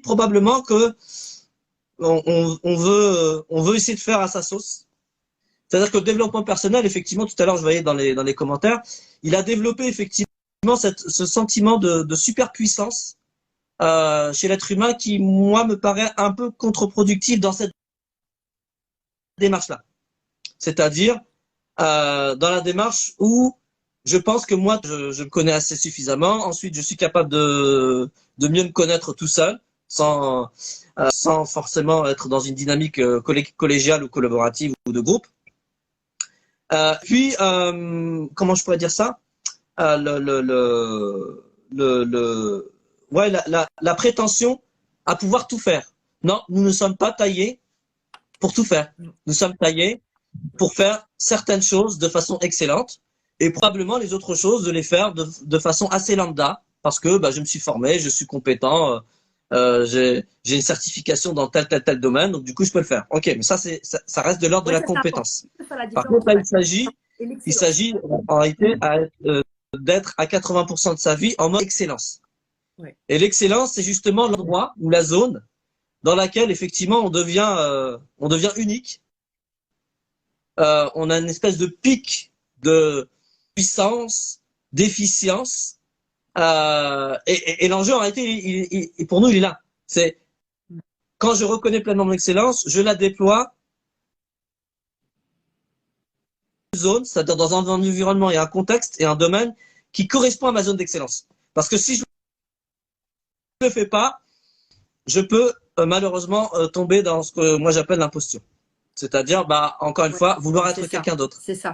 probablement que on veut essayer de faire à sa sauce. C'est-à-dire que le développement personnel, effectivement, tout à l'heure, je voyais dans les commentaires, il a développé effectivement ce sentiment de superpuissance chez l'être humain qui, moi, me paraît un peu contre-productif dans cette démarche-là. C'est-à-dire dans la démarche où je pense que moi, je me connais assez suffisamment. Ensuite, je suis capable de mieux me connaître tout seul, sans forcément être dans une dynamique collégiale ou collaborative ou de groupe. Puis, comment je pourrais dire ça ouais, la prétention à pouvoir tout faire. Non, nous ne sommes pas taillés pour tout faire. Nous sommes taillés pour faire certaines choses de façon excellente et probablement les autres choses de les faire de façon assez lambda parce que je me suis formé, je suis compétent, j'ai une certification dans tel domaine, donc du coup je peux le faire. Ok, mais ça reste de l'ordre de la compétence. Par contre, là, il s'agit en réalité d'être à 80% de sa vie en mode excellence. Ouais. Et l'excellence, c'est justement l'endroit ou la zone dans laquelle effectivement on devient unique. On a une espèce de pic de puissance, d'efficience, et l'enjeu en réalité, pour nous, il est là. C'est quand je reconnais pleinement mon excellence, je la déploie dans une zone, c'est-à-dire dans un environnement et un contexte et un domaine qui correspond à ma zone d'excellence. Parce que si je ne le fais pas, je peux malheureusement tomber dans ce que moi j'appelle l'imposture. C'est-à-dire, encore une fois, vouloir être quelqu'un d'autre. C'est ça.